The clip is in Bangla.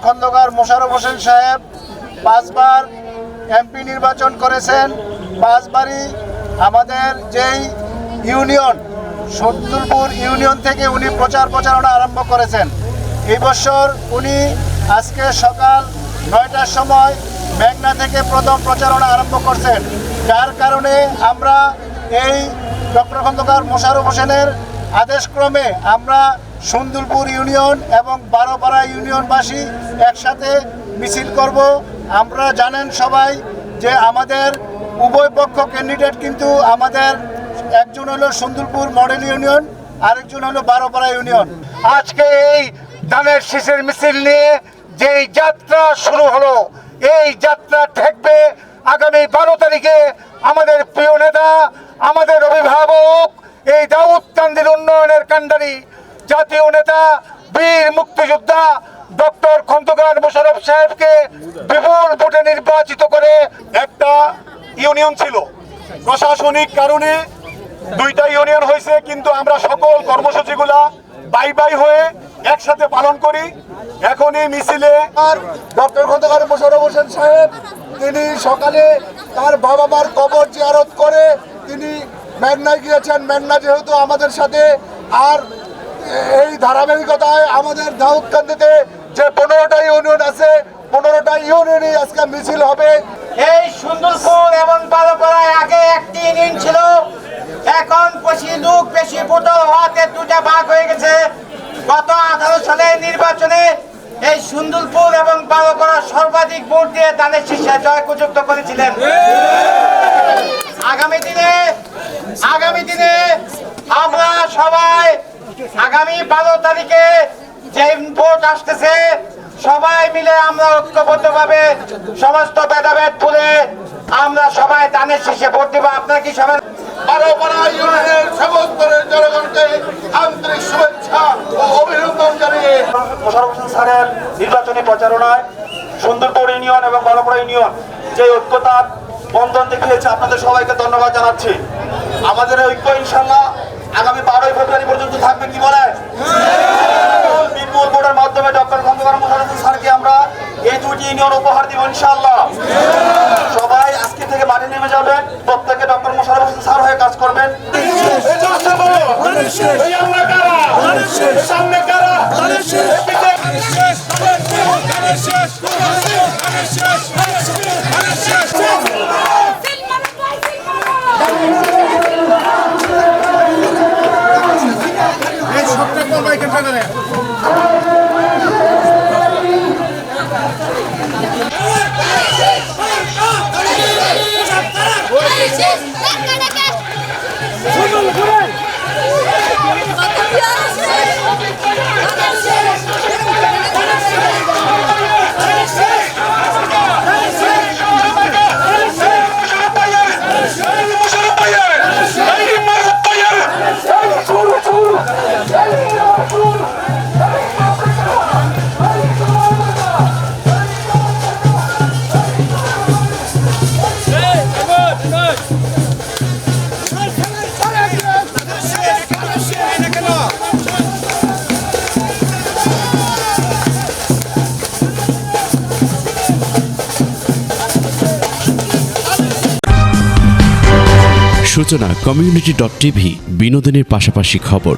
খন্দকার মোশাররফ হোসেন সাহেব 5 বার এমপি নির্বাচন করেছেন। 5 বারই আমাদের যেই ইউনিয়ন সত্তরপুর ইউনিয়ন থেকে উনি প্রচারণা আরম্ভ করেছেন। এই বছর উনি আজকে সকাল 9টার সময় মেঘনা থেকে প্রথম প্রচারণা আরম্ভ করছেন, যার কারণে আমরা এই ডক্টর খন্দকার মোশাররফ হোসেনের আদেশক্রমে আমরা সুন্দরপুর ইউনিয়ন এবং বারোপাড়া ইউনিয়নবাসী একসাথে মিছিল করব। আমরা জানেন সবাই যে আমাদের উভয় পক্ষ ক্যান্ডিডেট, কিন্তু আমাদের একজন হলো সুন্দরপুর মডেল ইউনিয়ন, আরেকজন হলো বারোপাড়া ইউনিয়ন। আজকে এই ধানের শীষের মিছিল নিয়ে যেই যাত্রা শুরু হলো, এই যাত্রা থাকবে আগামী 12 তারিখে আমাদের প্রিয় নেতা, আমাদের অভিভাবক, এই দাউদকান্দির উন্নয়নের কাণ্ডারি জাতীয় নেতা, বীর মুক্তিযোদ্ধা ডক্টর খন্দকার মোশাররফ সাহেবকে বিপুল ভোটে নির্বাচিত করে। একটা ইউনিয়ন ছিল, প্রশাসনিক কারণে 2টা ইউনিয়ন হয়েছে, কিন্তু আমরা সকল কর্মসূচিগুলা বাই হয়ে একসাথে পালন করি। এখন এই মিছিলে আর ডক্টর খন্দকার মোশাররফ হোসেন সাহেব তিনি সকালে তার বাবা মার কবর জিয়ারত করে তিনি মেঘনায় গিয়েছেন। মেঘনা যেহেতু আমাদের সাথে, আর এই ধারাবাহিকতায় আমাদের দাউদকান্দিতে যে 15টা ইউনিয়ন আছে, 15টা ইউনিয়নে আজকে মিছিল হবে। এই সুন্দরপুর এবং বারোপাড়ায় আগে একটি ইউনিয়ন ছিল, এখন বেশি ভোটার হওয়াতে 2টা ভাগ হয়ে গেছে। গত 18 সালের নির্বাচনে এই সুন্দরপুর এবং বারোপাড়া সর্বাধিক ভোট দিয়ে ধানের শীষে জয়যুক্ত করেছিলেন। আগামী দিনে আমরা সবাই আগামী 12 তারিখে যে ভোট আসতেছে, সবাই মিলে আমরা ঐক্যবদ্ধভাবে সমস্ত ভেদাভেদ ভুলে আমরা সবাই ধানের শীষে ভোট দেব। আপনার কি সবাই বারোপাড়া ইউনিয়নের সমস্ত জনগণকে আন্তরিক শুভেচ্ছা ও অভিনন্দন জানিয়ে মোশাররফ হোসেন স্যারের নির্বাচনী প্রচারণায় সুন্দরপুর ইউনিয়ন এবং বারোপাড়া ইউনিয়ন যে ঐক্যতার বন্ধন দেখিয়েছে, আপনাদের সবাইকে ধন্যবাদ জানাচ্ছি। আমাদের ঐক্য ইনশাল্লাহ আগামী 12ই ফেব্রুয়ারি পর্যন্ত থাকবে, কি বলেন? বিপুল ভোটের মাধ্যমে ডক্টর খন্দকার মোশাররফ স্যারকে আমরা এই 2টি ইউনিয়ন উপহার দিব ইনশাল্লাহ। সবাই আজকে থেকে মাঠে নেমে যাবেন, প্রত্যেকে ডক্টর মোশাররফ স্যার হয়ে কাজ করবেন। সূচনা community.tv বিনোদনের পাশাপাশি খবর।